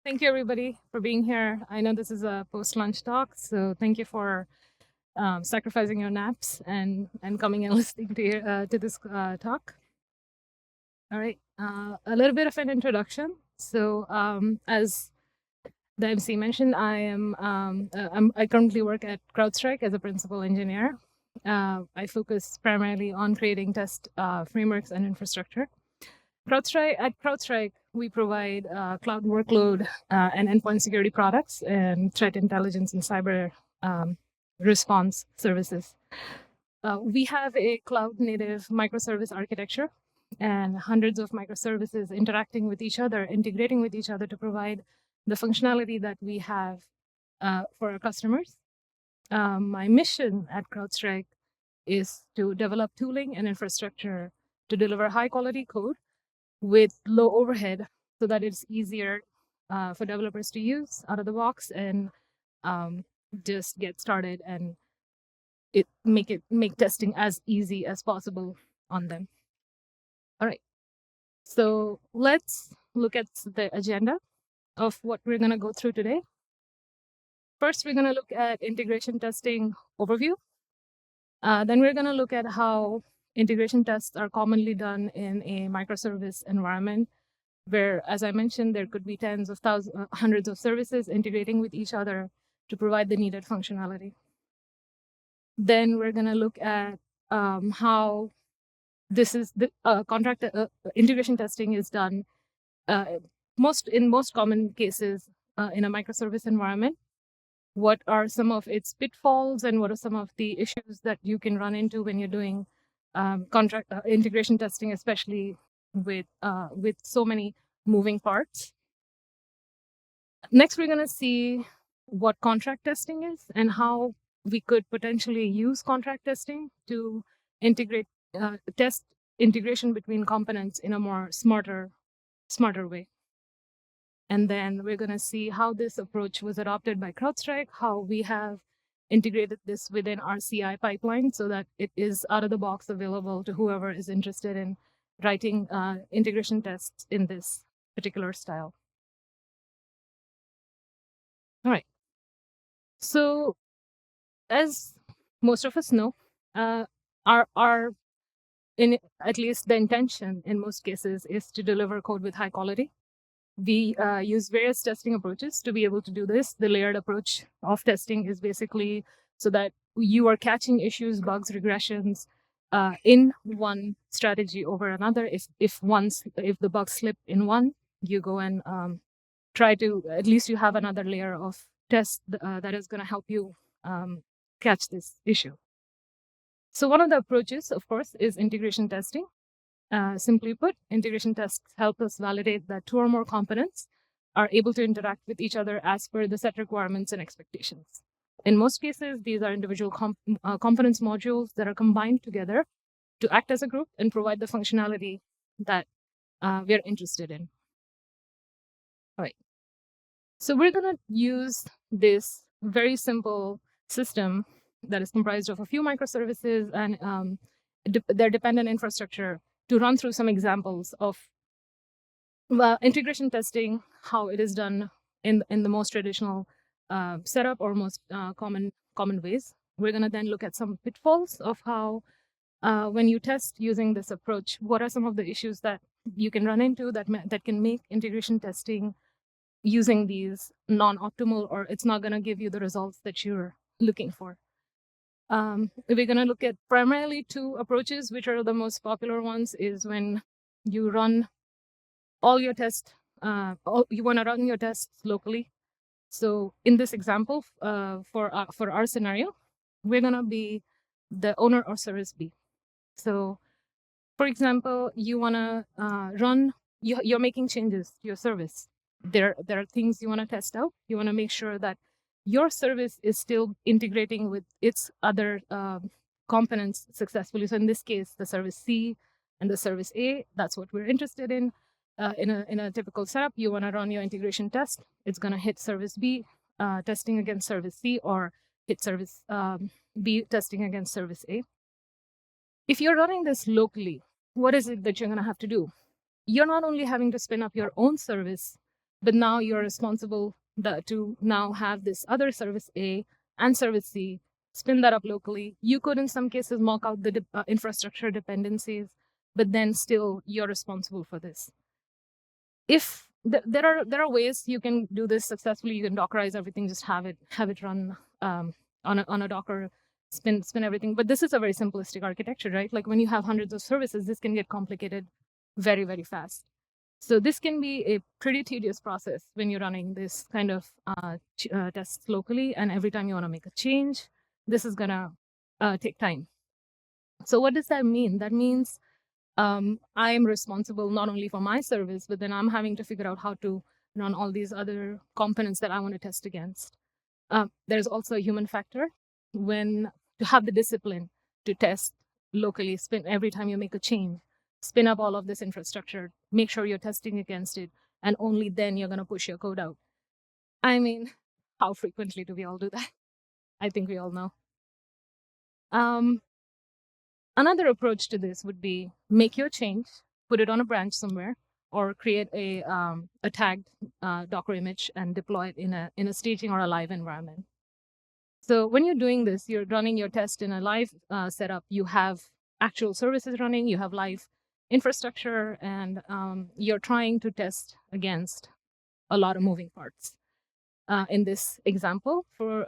Thank you, everybody, for being here. I know this is a post-lunch talk, so thank you for sacrificing your naps and coming and listening to this talk. All right, a little bit of an introduction. So, as the MC mentioned, I currently work at CrowdStrike as a principal engineer. I focus primarily on creating test frameworks and infrastructure. At CrowdStrike, we provide cloud workload and endpoint security products and threat intelligence and cyber response services. We have a cloud-native microservice architecture and hundreds of microservices interacting with each other, integrating with each other to provide the functionality that we have for our customers. My mission at CrowdStrike is to develop tooling and infrastructure to deliver high-quality code with low overhead so that it's easier for developers to use out of the box and just get started and make testing as easy as possible on them. All right, so let's look at the agenda of what we're going to go through today. First, we're going to look at integration testing overview. Then we're going to look at how integration tests are commonly done in a microservice environment, where, as I mentioned, there could be tens of thousands, hundreds of services integrating with each other to provide the needed functionality. Then we're going to look at how this is the integration testing is done in most common cases in a microservice environment. What are some of its pitfalls and what are some of the issues that you can run into when you're doing integration testing, especially with so many moving parts. Next, we're going to see what contract testing is and how we could potentially use contract testing to test integration between components in a more smarter way. And then we're going to see how this approach was adopted by CrowdStrike, how we have integrated this within our CI pipeline so that it is out of the box available to whoever is interested in writing integration tests in this particular style. All right. So as most of us know, at least the intention in most cases is to deliver code with high quality. We use various testing approaches to be able to do this. The layered approach of testing is basically so that you are catching issues, bugs, regressions in one strategy over another. If the bugs slip in one, you go and try to, at least you have another layer of test that is going to help you catch this issue. So one of the approaches, of course, is integration testing. Simply put, integration tests help us validate that two or more components are able to interact with each other as per the set requirements and expectations. In most cases, these are individual components modules that are combined together to act as a group and provide the functionality that we are interested in. All right. So we're going to use this very simple system that is comprised of a few microservices and their dependent infrastructure to run through some examples of integration testing, how it is done in the most traditional setup or most common ways. We're going to then look at some pitfalls of how when you test using this approach, what are some of the issues that you can run into that can make integration testing using these non-optimal, or it's not going to give you the results that you're looking for. We're going to look at primarily two approaches, which are the most popular ones, is when you run all your tests, you want to run your tests locally. So in this example, for our scenario, we're going to be the owner or service B. So for example, you want to you're making changes to your service. There are things you want to test out. You want to make sure that your service is still integrating with its other components successfully. So in this case, the service C and the service A, that's what we're interested in. In a typical setup, you want to run your integration test. It's going to hit service B, testing against service C, or hit service B, testing against service A. If you're running this locally, what is it that you're going to have to do? You're not only having to spin up your own service but now you're responsible to now have this other service A and service C, spin that up locally. You could, in some cases, mock out the infrastructure dependencies, but then still you're responsible for this. If there are ways you can do this successfully, you can Dockerize everything, just have it run on a Docker, spin everything. But this is a very simplistic architecture, right? Like when you have hundreds of services, this can get complicated very, very fast. So this can be a pretty tedious process when you're running this kind of tests locally, and every time you want to make a change, this is gonna take time. So what does that mean? That means I am responsible not only for my service, but then I'm having to figure out how to run all these other components that I want to test against. There's also a human factor when to have the discipline to test locally, spin every time you make a change, spin up all of this infrastructure, make sure you're testing against it, and only then you're going to push your code out. I mean, how frequently do we all do that? I think we all know. Another approach to this would be make your change, put it on a branch somewhere, or create a tagged Docker image and deploy it in a staging or a live environment. So when you're doing this, you're running your test in a live setup. You have actual services running, you have live infrastructure, and you're trying to test against a lot of moving parts. In this example, for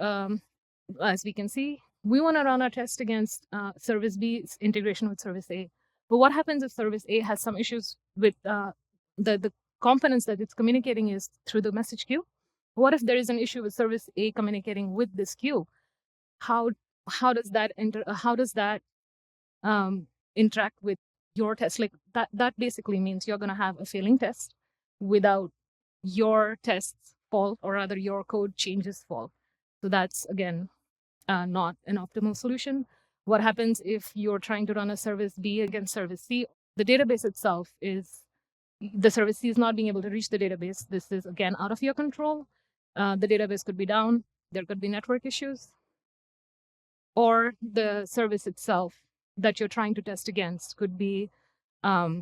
as we can see, we want to run our test against service B's integration with service A. But what happens if service A has some issues with the components that it's communicating is through the message queue? What if there is an issue with service A communicating with this queue? How does that interact with your test? Like that basically means you're going to have a failing test without your tests fault, or rather your code changes fault. So that's again not an optimal solution. What happens if you're trying to run a service B against service C? The database itself is, the service C is not being able to reach the database. This is again out of your control. The database could be down. There could be network issues, or the service itself that you're trying to test against could be under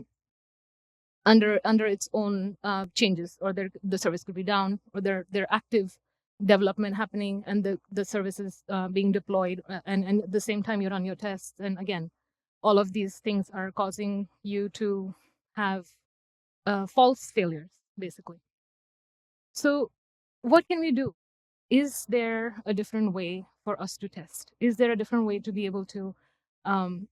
its own changes, or the service could be down, or their active development happening, and the service is being deployed, and at the same time you run your tests. And again, all of these things are causing you to have false failures, basically. So what can we do? Is there a different way for us to test? Is there a different way to be able to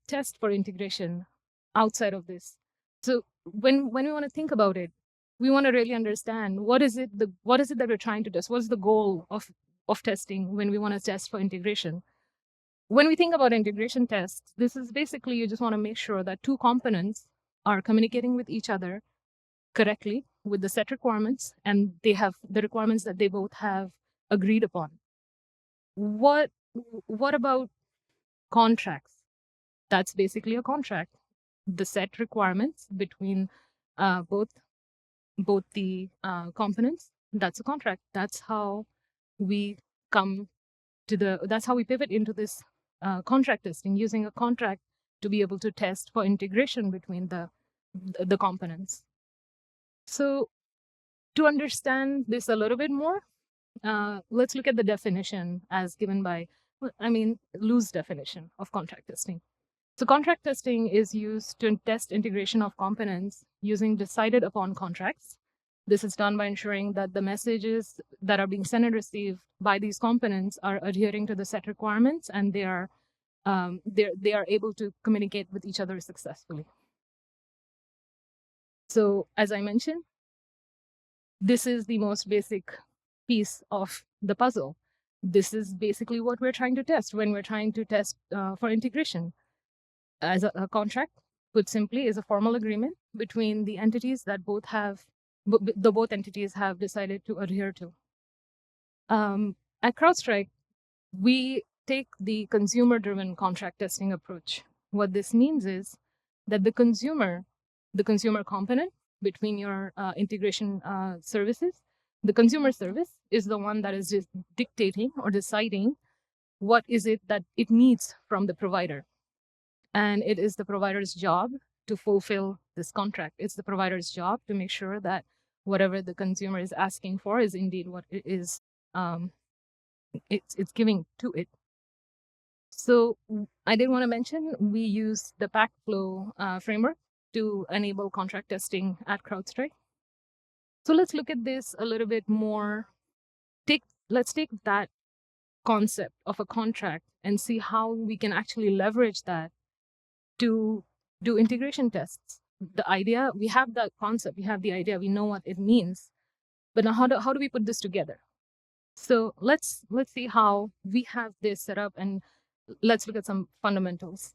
test for integration outside of this? So when we want to think about it, we want to really understand what is it that we're trying to test? What's the goal of testing when we want to test for integration? When we think about integration tests, this is basically you just want to make sure that two components are communicating with each other correctly with the set requirements, and they have the requirements that they both have agreed upon. What about contracts? That's basically a contract. The set requirements between both the components, that's a contract. That's how we pivot into this contract testing, using a contract to be able to test for integration between the components. So to understand this a little bit more, let's look at the definition as given by, loose definition of contract testing. So contract testing is used to test integration of components using decided upon contracts. This is done by ensuring that the messages that are being sent and received by these components are adhering to the set requirements, and they are able to communicate with each other successfully. So as I mentioned, this is the most basic piece of the puzzle. This is basically what we're trying to test when we're trying to test for integration. As a contract, put simply, is a formal agreement between the entities that both entities have decided to adhere to. At CrowdStrike, we take the consumer-driven contract testing approach. What this means is that the consumer component between your integration services, the consumer service is the one that is just dictating or deciding what is it that it needs from the provider. And it is the provider's job to fulfill this contract. It's the provider's job to make sure that whatever the consumer is asking for is indeed what it is. It's giving to it. So I did want to mention we use the Packflow framework to enable contract testing at CrowdStrike. So let's look at this a little bit more. Let's take that concept of a contract and see how we can actually leverage that to do integration tests. The idea, we have the concept, we have the idea, we know what it means, but now how do we put this together? So let's see how we have this set up, and let's look at some fundamentals.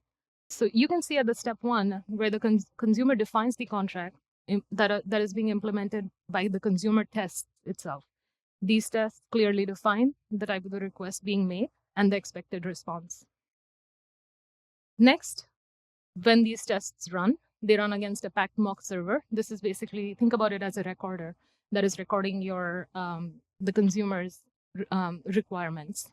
So you can see at the step one where the consumer defines the contract that is being implemented by the consumer test itself. These tests clearly define the type of the request being made and the expected response. Next, when these tests run, they run against a packed mock server. This is basically, think about it as a recorder that is recording your the consumer's requirements.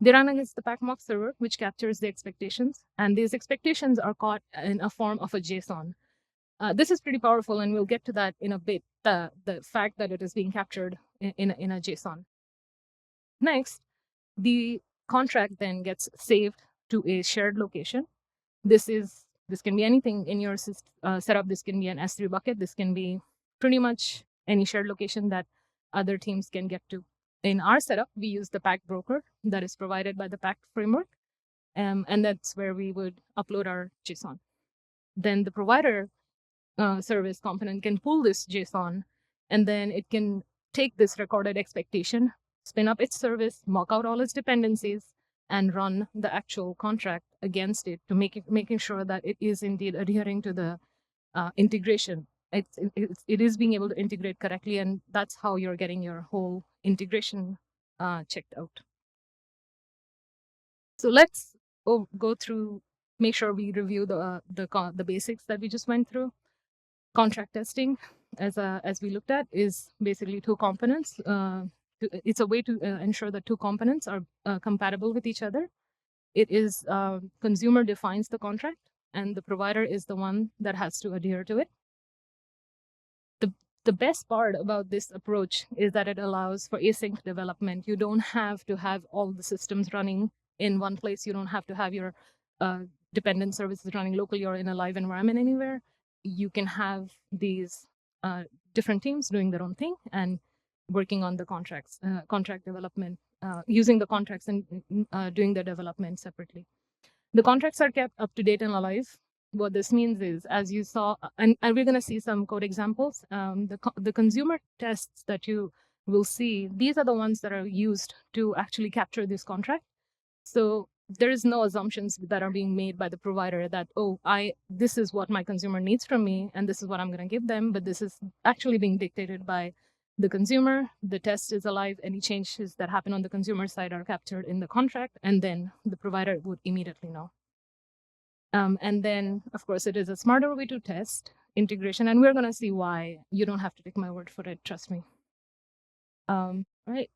They run against the packed mock server, which captures the expectations, and these expectations are caught in a form of a JSON. This is pretty powerful, and we'll get to that in a bit, the fact that it is being captured in a JSON. Next, the contract then gets saved to a shared location. This can be anything in your setup. This can be an S3 bucket. This can be pretty much any shared location that other teams can get to. In our setup, we use the Pack broker that is provided by the Pack framework, and that's where we would upload our JSON. Then the provider service component can pull this JSON, and then it can take this recorded expectation, spin up its service, mock out all its dependencies, and run the actual contract against it to making sure that it is indeed adhering to the integration. It is being able to integrate correctly, and that's how you're getting your whole integration checked out. So let's go through, make sure we review the basics that we just went through. Contract testing, as we looked at, is basically two components. It's a way to ensure that two components are compatible with each other. It is consumer defines the contract, and the provider is the one that has to adhere to it. The best part about this approach is that it allows for async development. You don't have to have all the systems running in one place. You don't have to have your dependent services running locally or in a live environment anywhere. You can have these different teams doing their own thing and working on the contract development, using the contracts and doing the development separately. The contracts are kept up to date and alive. What this means is, as you saw, and we're going to see some code examples, the consumer tests that you will see, these are the ones that are used to actually capture this contract. So there is no assumptions that are being made by the provider that, oh, this is what my consumer needs from me, and this is what I'm going to give them, but this is actually being dictated by the consumer. The test is alive. Any changes that happen on the consumer side are captured in the contract, and then the provider would immediately know. And then, of course, it is a smarter way to test integration, and we're going to see why. You don't have to take my word for it, trust me. Right.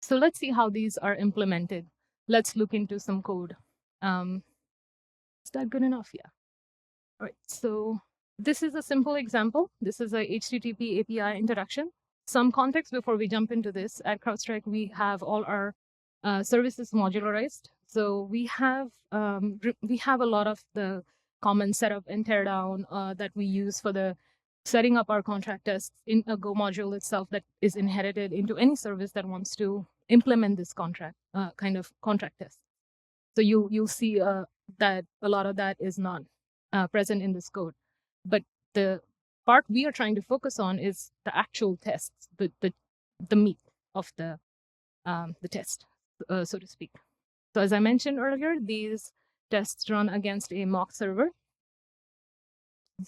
So let's see how these are implemented. Let's look into some code. Is that good enough? Yeah. All right. So this is a simple example. This is a HTTP API introduction. Some context before we jump into this. At CrowdStrike, we have all our services modularized. So we have a lot of the common setup and teardown that we use for the setting up our contract tests in a Go module itself that is inherited into any service that wants to implement this contract kind of contract test. So you'll see that a lot of that is not present in this code, but the part we are trying to focus on is the actual tests, the meat of the test, so to speak. So as I mentioned earlier, these tests run against a mock server.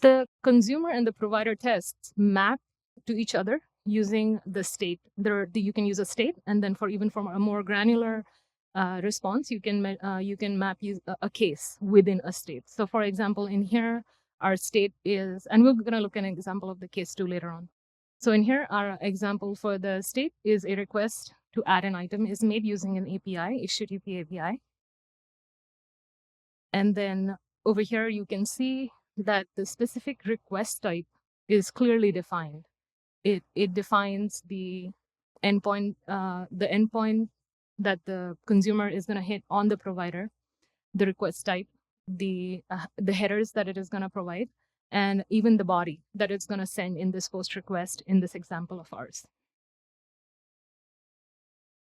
The consumer and the provider tests map to each other using the state. You can use a state, and then for a more granular response, you can map a case within a state. So for example, in here, our state is, and we're going to look at an example of the case too later on. So in here, our example for the state is a request to add an item is made using an API, HTTP API. And then over here, you can see that the specific request type is clearly defined. It defines the endpoint that the consumer is going to hit on the provider, the request type, the headers that it is going to provide, and even the body that it's going to send in this post request in this example of ours.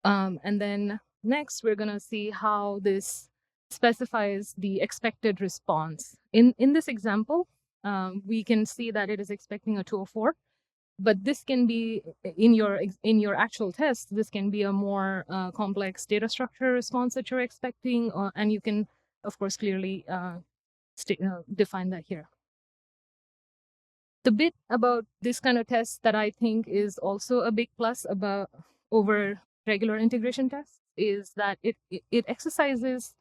And then next, we're going to see how this specifies the expected response. In this example, we can see that it is expecting a 204, but this can be in your actual test. This can be a more complex data structure response that you're expecting, and you can, of course, clearly define that here. The bit about this kind of test that I think is also a big plus over regular integration tests is that it exercises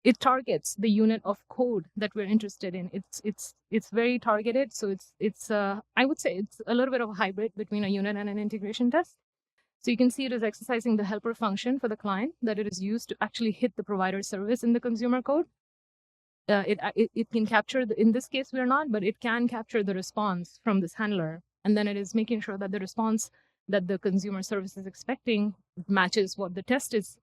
it targets the unit of code that we're interested in. It's very targeted, so it's I would say it's a little bit of a hybrid between a unit and an integration test. So you can see it is exercising the helper function for the client that it is used to actually hit the provider service in the consumer code. It can capture, in this case we're not, but it can capture the response from this handler. And then it is making sure that the response that the consumer service is expecting matches what the test is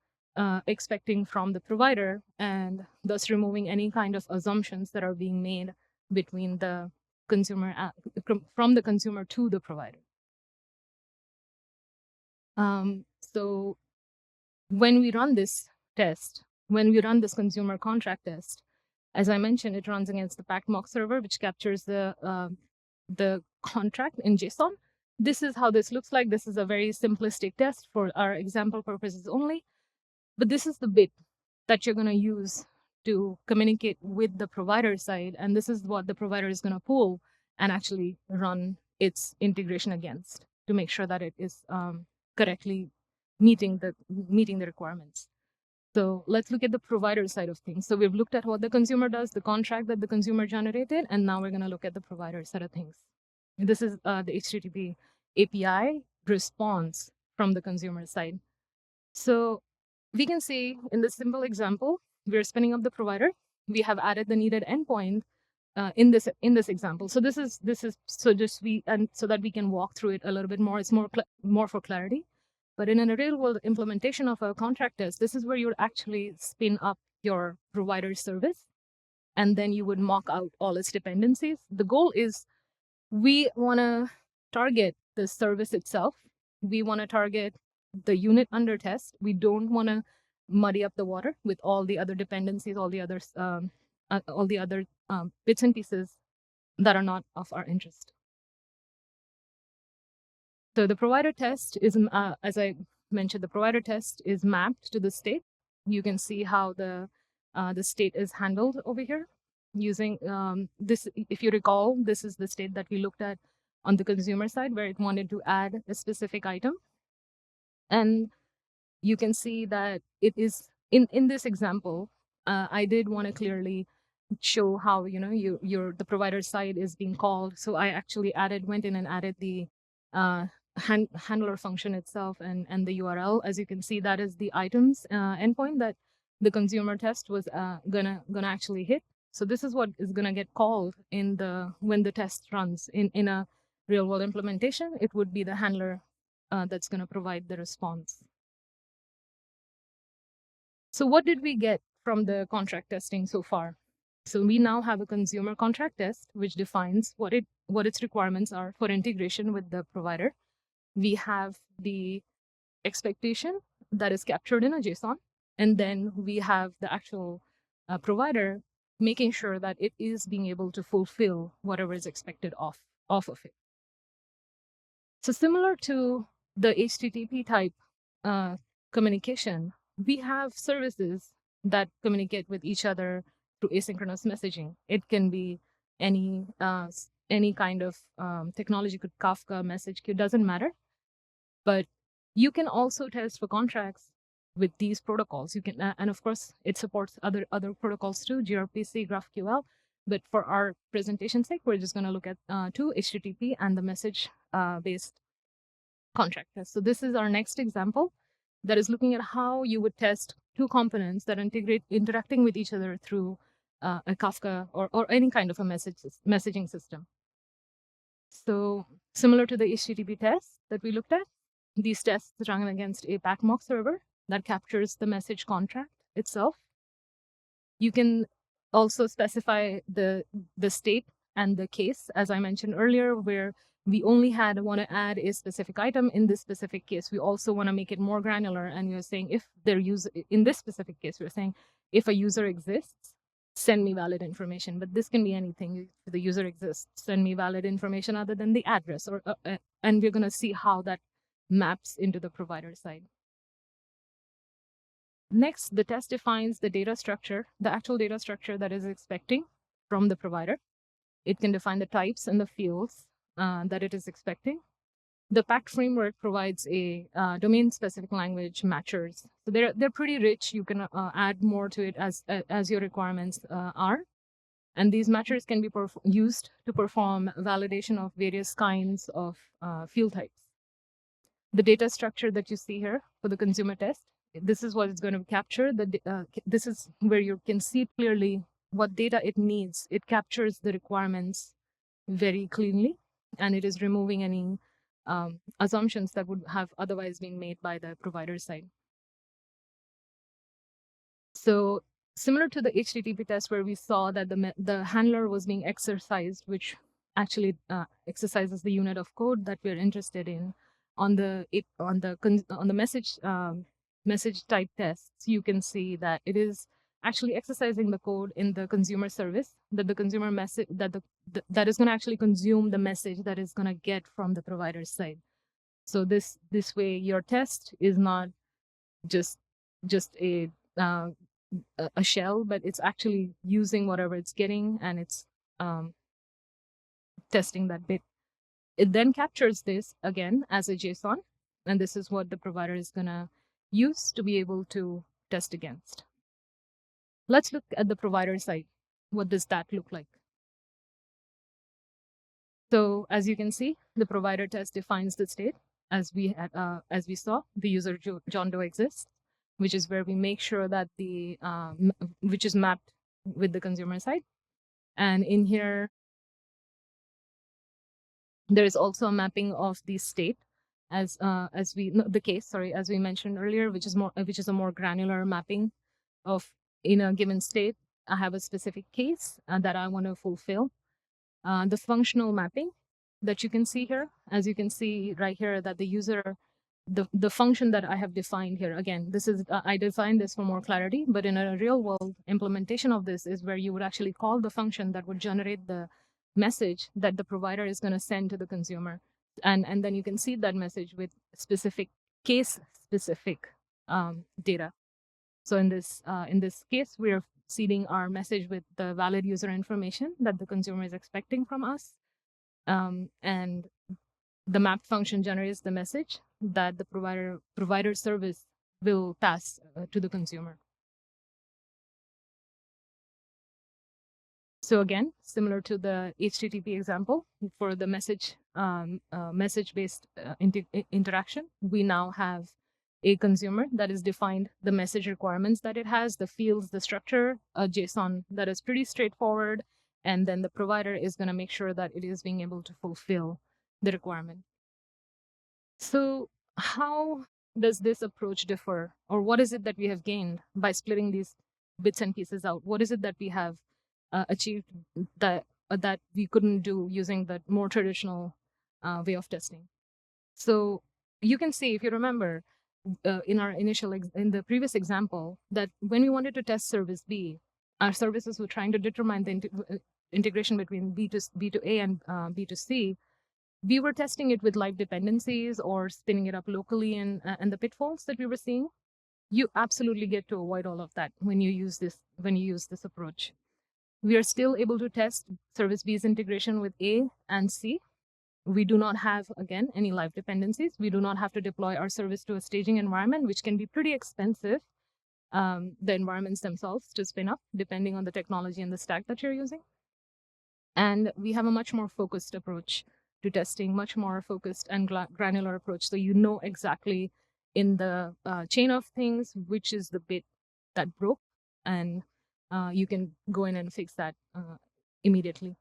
expecting from the provider, and thus removing any kind of assumptions that are being made between the consumer, from the consumer to the provider. So when we run this test, when we run this consumer contract test, as I mentioned, it runs against the packed mock server, which captures the contract in JSON. This is how this looks like. This is a very simplistic test for our example purposes only. But this is the bit that you're going to use to communicate with the provider side. And this is what the provider is going to pull and actually run its integration against to make sure that it is correctly meeting the requirements. So let's look at the provider side of things. So we've looked at what the consumer does, the contract that the consumer generated, and now we're going to look at the provider side of things. This is the HTTP API response from the consumer side. So we can see in this simple example, we're spinning up the provider. We have added the needed endpoint in this example. So this is so that we can walk through it a little bit more. It's more for clarity. But in a real world implementation of a contract test, this is where you would actually spin up your provider service, and then you would mock out all its dependencies. The goal is we want to target the service itself. We want to target the unit under test. We don't want to muddy up the water with all the other dependencies, all the other bits and pieces that are not of our interest. So the provider test is, as I mentioned, the provider test is mapped to the state. You can see how the state is handled over here using this. If you recall, this is the state that we looked at on the consumer side where it wanted to add a specific item. And you can see that it is in this example, I did want to clearly show how the provider side is being called. So I actually went in and added the handler function itself and the URL. As you can see, that is the items endpoint that the consumer test was gonna actually hit. So this is what is gonna get called when the test runs in a real world implementation. It would be the handler that's gonna provide the response. So what did we get from the contract testing so far? So we now have a consumer contract test, which defines what its requirements are for integration with the provider. We have the expectation that is captured in a JSON, and then we have the actual provider making sure that it is being able to fulfill whatever is expected off of it. So similar to the HTTP type communication, we have services that communicate with each other through asynchronous messaging. It can be any kind of technology, could Kafka, message queue, doesn't matter. But you can also test for contracts with these protocols. You can, and of course, it supports other protocols too, gRPC, GraphQL. But for our presentation sake, we're just going to look at two, HTTP and the message-based contract test. So this is our next example that is looking at how you would test two components that interacting with each other through a Kafka or any kind of a messaging system. So similar to the HTTP tests that we looked at, these tests run against a backmock server that captures the message contract itself. You can also specify the state and the case, as I mentioned earlier, where we only want to add a specific item in this specific case. We also want to make it more granular, and we're saying if their user, in this specific case, we're saying if a user exists, send me valid information. But this can be anything. If the user exists, send me valid information other than the address, or and we're going to see how that maps into the provider side. Next, the test defines the data structure, the actual data structure that is expecting from the provider. It can define the types and the fields that it is expecting. The packed framework provides a domain-specific language matchers. So they're pretty rich. You can add more to it as your requirements are. And these matchers can be used to perform validation of various kinds of field types. The data structure that you see here for the consumer test, this is what it's going to capture. This is where you can see clearly what data it needs. It captures the requirements very cleanly, and it is removing any assumptions that would have otherwise been made by the provider side. So similar to the HTTP test where we saw that the handler was being exercised, which actually exercises the unit of code that we're interested in. On the message type tests, you can see that it is actually exercising the code in the consumer service, that the consumer message that is going to actually consume the message that is going to get from the provider's side. So this way, your test is not just a shell, but it's actually using whatever it's getting, and it's testing that bit. It then captures this again as a JSON, and this is what the provider is going to use to be able to test against. Let's look at the provider side. What does that look like? So as you can see, the provider test defines the state as we saw, the user John Doe exists, which is where we make sure that which is mapped with the consumer side. And in here, there is also a mapping of the state as we mentioned earlier, which is a more granular mapping of in a given state. I have a specific case that I want to fulfill. The functional mapping that you can see here, as you can see right here, that the user, the function that I have defined here, again, this is, I defined this for more clarity, but in a real world implementation of this is where you would actually call the function that would generate the message that the provider is going to send to the consumer. And then you can see that message with specific case specific data. So in this case, we're seeding our message with the valid user information that the consumer is expecting from us. And the map function generates the message that the provider service will pass to the consumer. So again, similar to the HTTP example, for the message-based interaction, we now have a consumer that is defined the message requirements that it has, the fields, the structure, a JSON that is pretty straightforward, and then the provider is going to make sure that it is being able to fulfill the requirement. So how does this approach differ, or what is it that we have gained by splitting these bits and pieces out? What is it that we have achieved that we couldn't do using the more traditional way of testing? So you can see, if you remember, in our in the previous example, that when we wanted to test service B, our services were trying to determine the integration between B to A and B to C. We were testing it with live dependencies or spinning it up locally, and the pitfalls that we were seeing, you absolutely get to avoid all of that when you use this approach. We are still able to test service B's integration with A and C. We do not have, again, any live dependencies. We do not have to deploy our service to a staging environment, which can be pretty expensive, the environments themselves to spin up, depending on the technology and the stack that you're using. And we have a much more focused approach to testing, much more focused and granular approach. So you know exactly in the chain of things, which is the bit that broke, and you can go in and fix that immediately.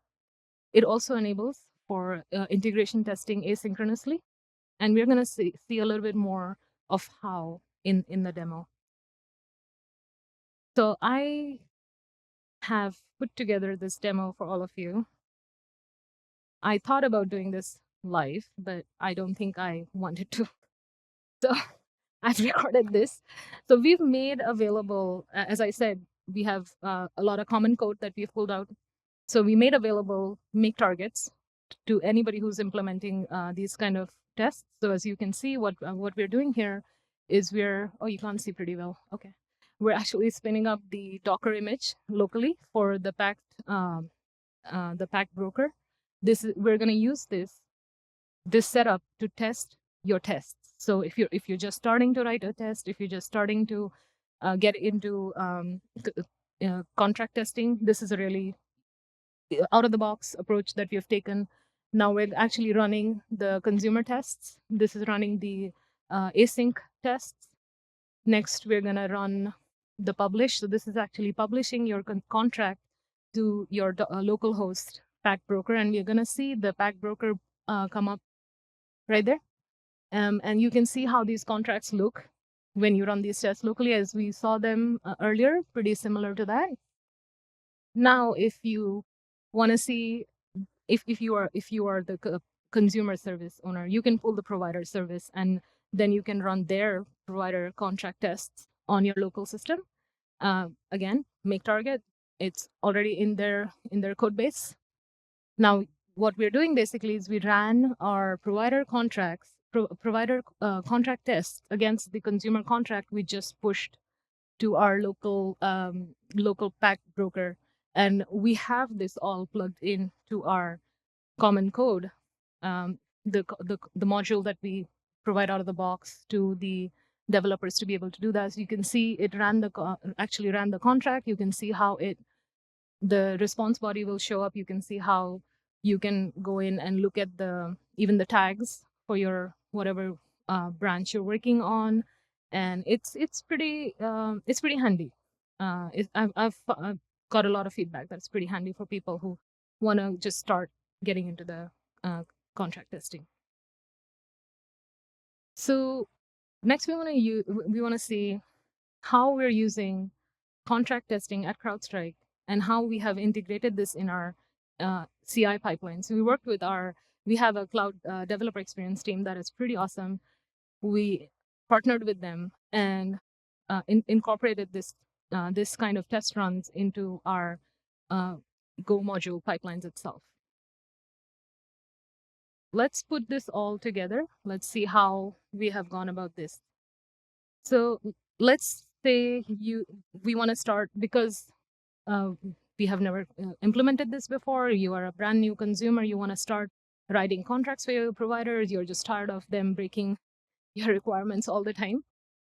It also enables for integration testing asynchronously. And we're going to see a little bit more of how in the demo. So I have put together this demo for all of you. I thought about doing this live, but I don't think I wanted to. So I've recorded this. So we've made available, as I said, we have a lot of common code that we've pulled out. So we made available make targets to anybody who's implementing these kind of tests. So as you can see, what we're doing here is oh, you can't see pretty well. Okay. We're actually spinning up the Docker image locally for the packed broker. We're going to use this setup to test your tests. So if you're just starting to write a test, if you're just starting to get into contract testing, this is a really out of the box approach that we have taken. Now we're actually running the consumer tests. This is running the async tests. Next, we're going to run the publish. So this is actually publishing your contract to your local host pack broker, and we're going to see the pack broker come up right there. And you can see how these contracts look when you run these tests locally, as we saw them earlier, pretty similar to that. Now, if you want to see, if you are the consumer service owner, you can pull the provider service, and then you can run their provider contract tests on your local system. Again, make target. It's already in their code base. Now, what we're doing basically is we ran our provider contract tests against the consumer contract we just pushed to our local pack broker, and we have this all plugged in to our common code, the module that we provide out of the box to the developers to be able to do that. So you can see it actually ran the contract. You can see how the response body will show up. You can see how you can go in and look at even the tags for your whatever branch you're working on, and it's pretty handy. I've got a lot of feedback that's pretty handy for people who want to just start getting into the contract testing. So next, we want to see how we're using contract testing at CrowdStrike and how we have integrated this in our CI pipeline. So we have a cloud developer experience team that is pretty awesome. We partnered with them and incorporated this kind of test runs into our Go module pipelines itself. Let's put this all together. Let's see how we have gone about this. So let's say we want to start, because we have never implemented this before. You are a brand new consumer. You want to start writing contracts for your providers. You're just tired of them breaking your requirements all the time.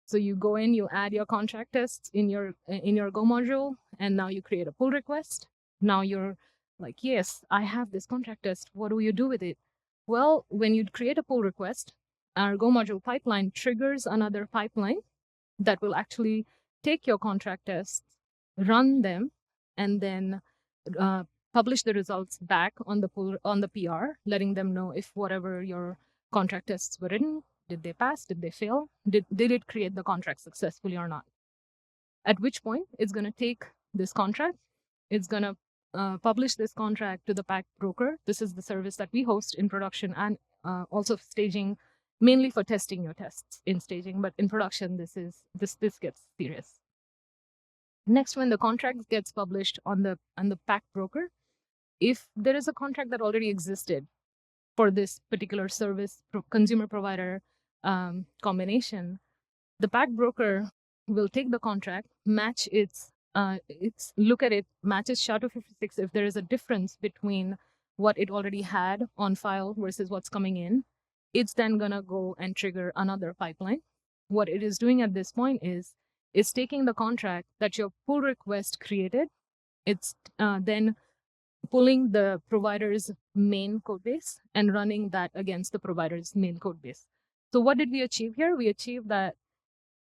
So you go in, you add your contract tests in your Go module, and now you create a pull request. Now you're like, yes, I have this contract test. What do you do with it? Well, when you create a pull request, our Go module pipeline triggers another pipeline that will actually take your contract tests, run them, and then publish the results back on the PR, letting them know if whatever your contract tests were written, did they pass, did they fail, did it create the contract successfully or not. At which point, it's going to take this contract, it's going to publish this contract to the pack broker. This is the service that we host in production and also staging, mainly for testing your tests in staging, but in production, this gets serious. Next, when the contract gets published on the pack broker, if there is a contract that already existed for this particular service consumer provider combination, the pack broker will take the contract, match look at it, matches SHA-256. If there is a difference between what it already had on file versus what's coming in, it's then gonna go and trigger another pipeline. What it is doing at this point is it's taking the contract that your pull request created. It's then pulling the provider's main code base and running that against the provider's main code base. So what did we achieve here? We achieved that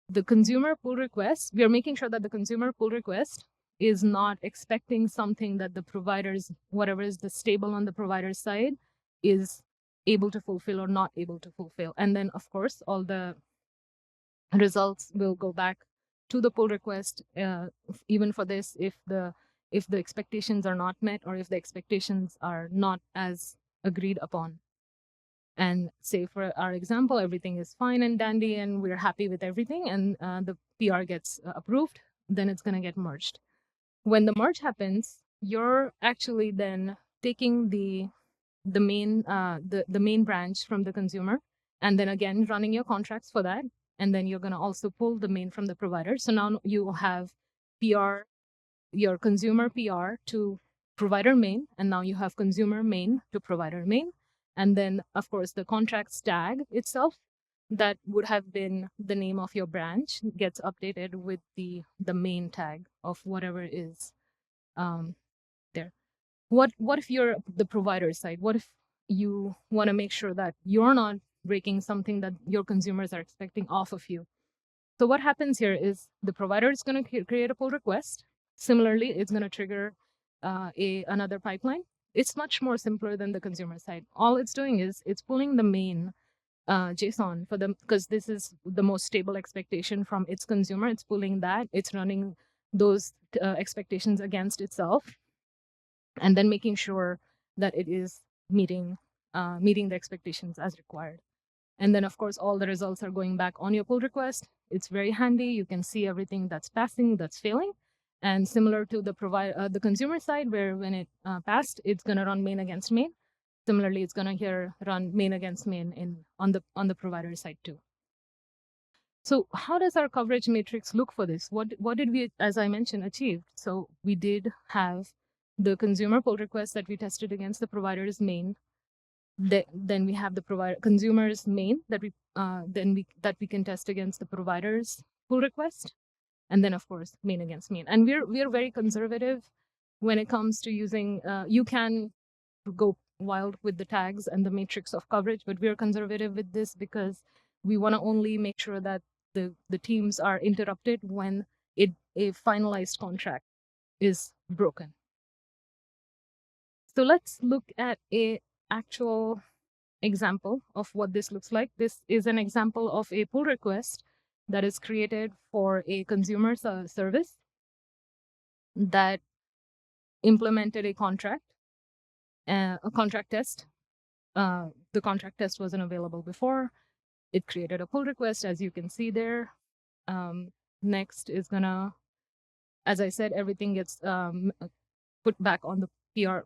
the consumer pull request, we are making sure that the consumer pull request is not expecting something that the providers, whatever is the stable on the provider's side, is able to fulfill or not able to fulfill. And then, of course, all the results will go back to the pull request, even for this, if the expectations are not met or if the expectations are not as agreed upon. And say for our example, everything is fine and dandy and we're happy with everything, and the PR gets approved, then it's going to get merged. When the merge happens, you're actually then taking the main branch from the consumer, and then again running your contracts for that, and then you're going to also pull the main from the provider. So now you have PR, your consumer PR to provider main, and now you have consumer main to provider main. And then, of course, the contracts tag itself that would have been the name of your branch gets updated with the main tag of whatever is there. What if you're the provider side? What if you want to make sure that you're not breaking something that your consumers are expecting off of you? So what happens here is the provider is going to create a pull request. Similarly, it's going to trigger another pipeline. It's much more simpler than the consumer side. All it's doing is it's pulling the main JSON for them, because this is the most stable expectation from its consumer. It's pulling that. It's running those expectations against itself, and then making sure that it is meeting the expectations as required. And then, of course, all the results are going back on your pull request. It's very handy. You can see everything that's passing, that's failing. And similar to the consumer side, where when it passed, it's going to run main against main. Similarly, it's going to here run main against main on the provider side too. So how does our coverage matrix look for this? What did we, as I mentioned, achieve? So we did have the consumer pull request that we tested against the provider's main. Then we have the consumer's main that we can test against the provider's pull request, and then of course main against main. And we're very conservative when it comes to using. You can go wild with the tags and the matrix of coverage, but we're conservative with this because we want to only make sure that the teams are interrupted when a finalized contract is broken. So let's look at a actual example of what this looks like. This is an example of a pull request that is created for a consumer service that implemented a contract test. The contract test wasn't available before. It created a pull request, as you can see there. Next is gonna, as I said, everything gets put back on the PR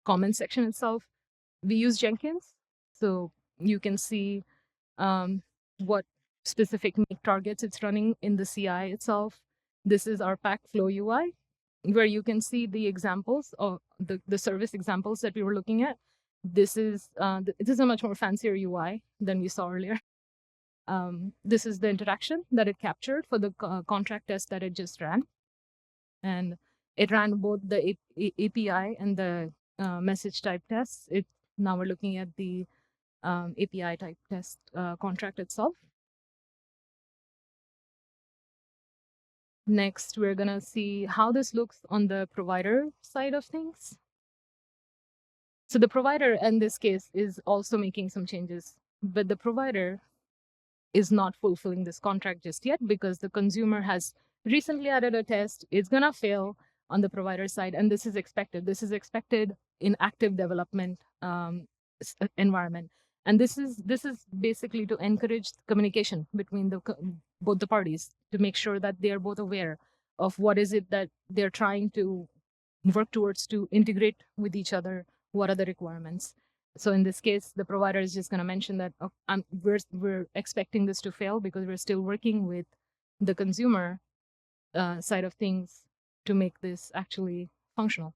comment section itself. We use Jenkins, so you can see what specific make targets it's running in the CI itself. This is our pack flow UI, where you can see the examples of the service examples that we were looking at. This is a much more fancier UI than we saw earlier. This is the interaction that it captured for the contract test that it just ran. And it ran both the API and the message type tests. Now we're looking at the API type test contract itself. Next, we're going to see how this looks on the provider side of things. So the provider in this case is also making some changes, but the provider is not fulfilling this contract just yet because the consumer has recently added a test. It's going to fail on the provider side, and this is expected. This is expected in active development environment. And this is basically to encourage communication between both the parties, to make sure that they are both aware of what is it that they're trying to work towards to integrate with each other. What are the requirements? So in this case, the provider is just going to mention that we're expecting this to fail because we're still working with the consumer side of things to make this actually functional.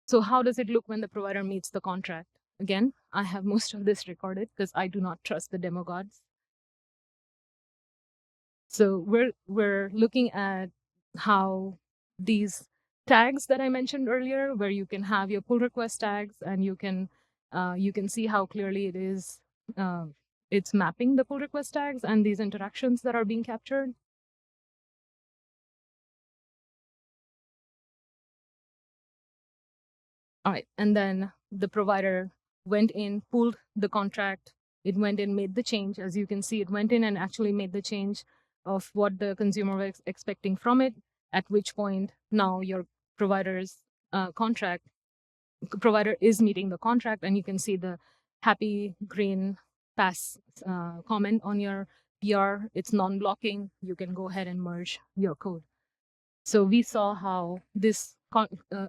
So how does it look when the provider meets the contract? Again, I have most of this recorded because I do not trust the demo gods. So we're looking at how these tags that I mentioned earlier, where you can have your pull request tags, and you can see how clearly it is it's mapping the pull request tags and these interactions that are being captured. All right, and then the provider went in, pulled the contract, it went in, made the change. As you can see, it went in and actually made the change of what the consumer was expecting from it, at which point now your provider's provider is meeting the contract, and you can see the happy green pass comment on your PR. It's non-blocking. You can go ahead and merge your code. So we saw how this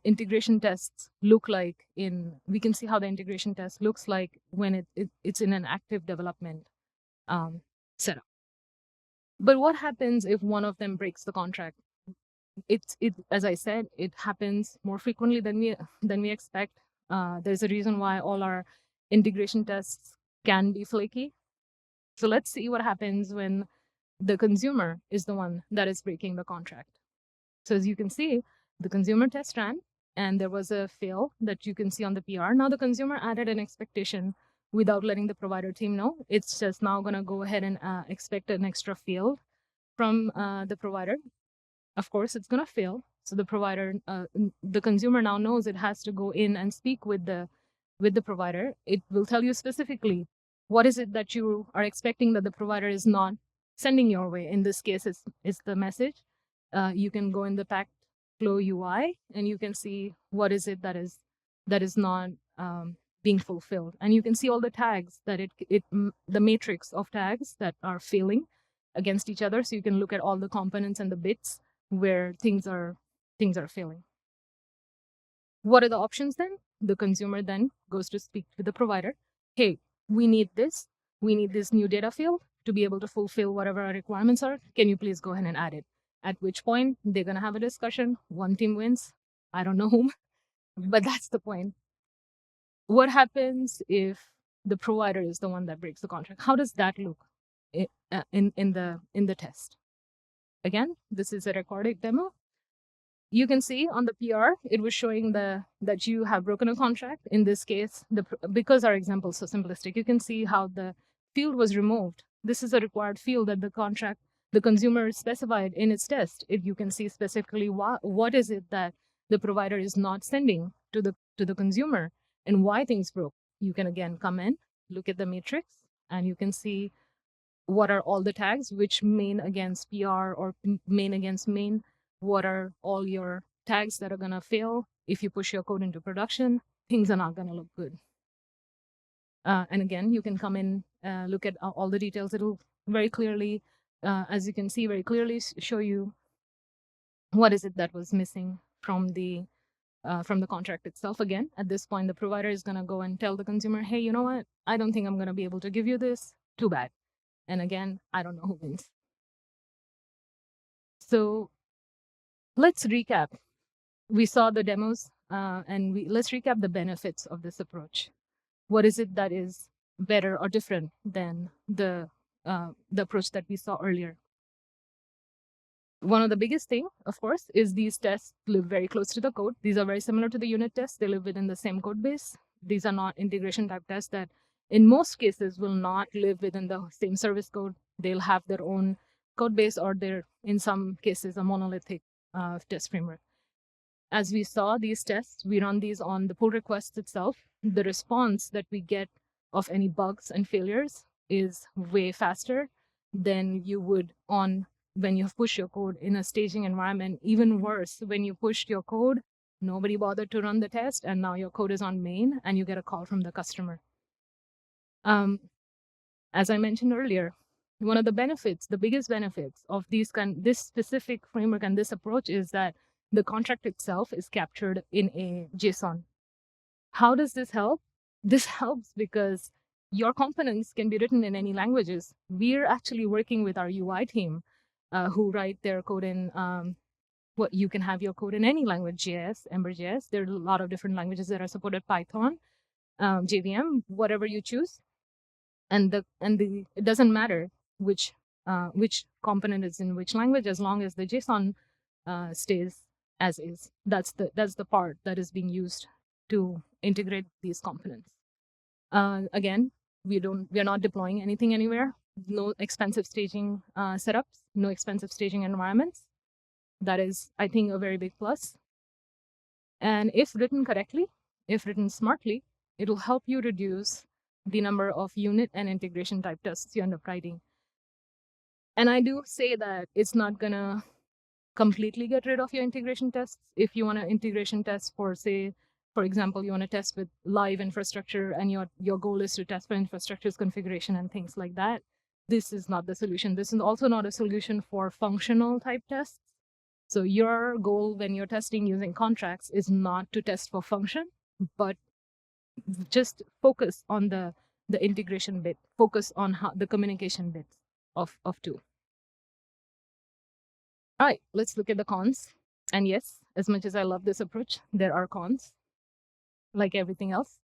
integration tests look like we can see how the integration test looks like when it's in an active development setup. But what happens if one of them breaks the contract? As I said, it happens more frequently than we expect. There's a reason why all our integration tests can be flaky. So let's see what happens when the consumer is the one that is breaking the contract. So as you can see, the consumer test ran, and there was a fail that you can see on the PR. Now the consumer added an expectation without letting the provider team know. It's just now going to go ahead and expect an extra field from the provider. Of course, it's going to fail. So the consumer now knows it has to go in and speak with the provider. It will tell you specifically what is it that you are expecting that the provider is not sending your way. In this case, it's the message. You can go in the packed flow UI and you can see what is it that is not being fulfilled. And you can see all the tags that the matrix of tags that are failing against each other. So you can look at all the components and the bits where things are failing. What are the options then? The consumer then goes to speak to the provider. Hey, we need this new data field to be able to fulfill whatever our requirements are. Can you please go ahead and add it? At which point they're going to have a discussion. One team wins. I don't know whom, but that's the point. What happens if the provider is the one that breaks the contract? How does that look in the test? Again, this is a recorded demo. You can see on the PR, it was showing that you have broken a contract. In this case, because our example is so simplistic, you can see how the field was removed. This is a required field that the consumer specified in its test. You can see specifically what is it that the provider is not sending to the consumer and why things broke. You can again come in, look at the matrix, and you can see what are all the tags, which main against PR or main against main. What are all your tags that are going to fail if you push your code into production? Things are not going to look good. And again, you can come in, look at all the details. It'll very clearly, as you can see, very clearly show you what is it that was missing from the contract itself. Again, at this point, the provider is going to go and tell the consumer, hey, you know what? I don't think I'm going to be able to give you this. Too bad. And again, I don't know who wins. So let's recap. We saw the demos, and let's recap the benefits of this approach. What is it that is better or different than the approach that we saw earlier? One of the biggest thing, of course, is these tests live very close to the code. These are very similar to the unit tests. They live within the same code base. These are not integration type tests that in most cases will not live within the same service code. They'll have their own code base, or they're in some cases a monolithic test framework. As we saw these tests, we run these on the pull request itself. The response that we get of any bugs and failures is way faster than you would when you push your code in a staging environment. Even worse, when you pushed your code, nobody bothered to run the test, and now your code is on main, and you get a call from the customer. As I mentioned earlier, one of the benefits, the biggest benefits of this specific framework and this approach is that the contract itself is captured in a JSON. How does this help? This helps because your components can be written in any languages. We're actually working with our UI team who write their code in what you can have your code in any language, JS, Ember.js. There are a lot of different languages that are supported, Python, JVM, whatever you choose. And it doesn't matter which component is in which language, as long as the JSON stays as is. That's the part that is being used to integrate these components. Again, we are not deploying anything anywhere. No expensive staging setups, no expensive staging environments. That is, I think, a very big plus. And if written correctly, if written smartly, It'll help you reduce the number of unit and integration type tests you end up writing. And I do say that it's not gonna completely get rid of your integration tests. If you want to integration test for, say, for example, you want to test with live infrastructure and your goal is to test for infrastructure's configuration and things like that, this is not the solution. This is also not a solution for functional type tests. So your goal when you're testing using contracts is not to test for function, but just focus on the integration bit, focus on how the communication bits of two. All right, let's look at the cons. And yes, as much as I love this approach, there are cons, like everything else.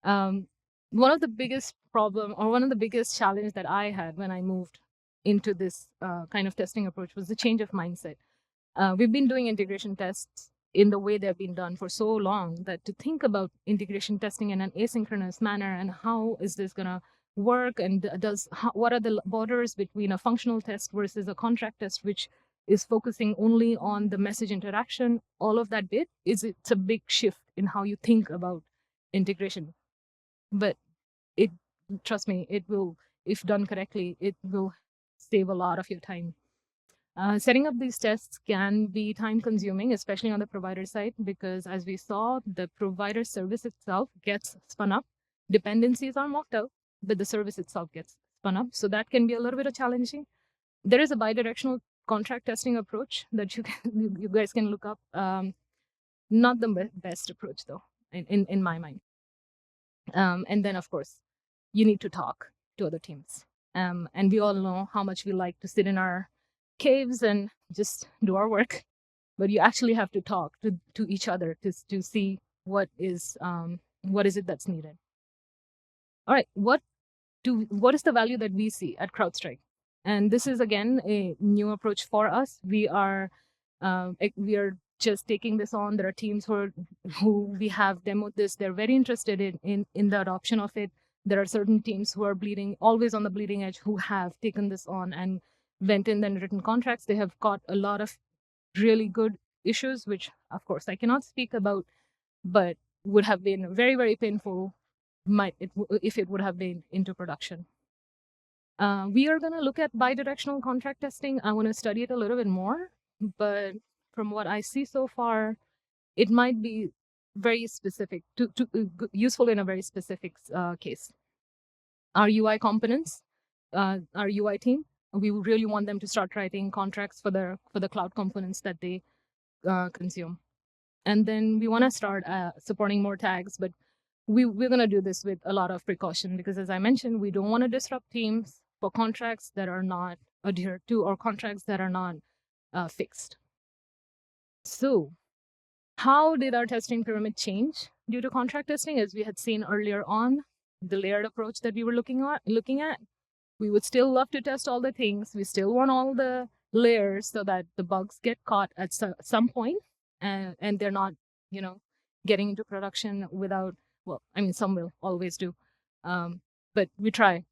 One of the biggest problem, or one of the biggest challenge that I had when I moved into this kind of testing approach was the change of mindset. We've been doing integration tests in the way they've been done for so long that to think about integration testing in an asynchronous manner and how is this going to work, and what are the borders between a functional test versus a contract test, which is focusing only on the message interaction, all of that bit it's a big shift in how you think about integration. But it, trust me, it will, if done correctly, it will save a lot of your time. Setting up these tests can be time consuming, especially on the provider side, because as we saw, the provider service itself gets spun up. Dependencies are mocked out, but the service itself gets spun up. So that can be a little bit of challenging. There is a bidirectional contract testing approach that you guys can look up. Not the best approach though, in my mind. And then of course, you need to talk to other teams. And we all know how much we like to sit in our caves and just do our work, but you actually have to talk to each other to see what is it that's needed. All right, what is the value that we see at CrowdStrike? And this is again a new approach for us. We are just taking this on. There are teams who we have demoed this. They're very interested in the adoption of it. There are certain teams who are always on the bleeding edge, who have taken this on and went in and written contracts. They have got a lot of really good issues, which of course I cannot speak about, but would have been very, very painful if it would have been into production. We are going to look at bidirectional contract testing. I want to study it a little bit more, but from what I see so far, it might be very specific, useful in a very specific case. Our UI components, our UI team, we really want them to start writing contracts for the cloud components that they consume. And then we want to start supporting more tags, but we're going to do this with a lot of precaution, because as I mentioned, we don't want to disrupt teams for contracts that are not adhered to or contracts that are not fixed. So how did our testing pyramid change due to contract testing? As we had seen earlier on, the layered approach that we were looking at, we would still love to test all the things. We still want all the layers so that the bugs get caught at some point, and they're not, getting into production without, well, I mean, some will always do. But we try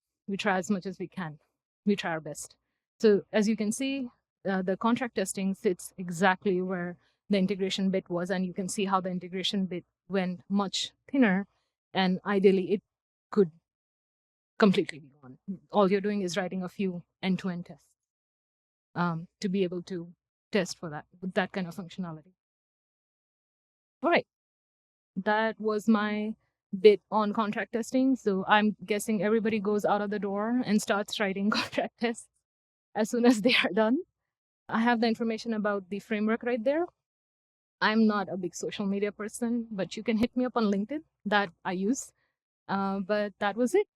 as much as we can. We try our best. So as you can see, the contract testing sits exactly where the integration bit was, and you can see how the integration bit went much thinner, and ideally it could completely be gone. All you're doing is writing a few end-to-end tests to be able to test for that kind of functionality. All right, that was my bit on contract testing. So I'm guessing everybody goes out of the door and starts writing contract tests as soon as they are done. I have the information about the framework right there. I'm not a big social media person, but you can hit me up on LinkedIn, that I use. But that was it.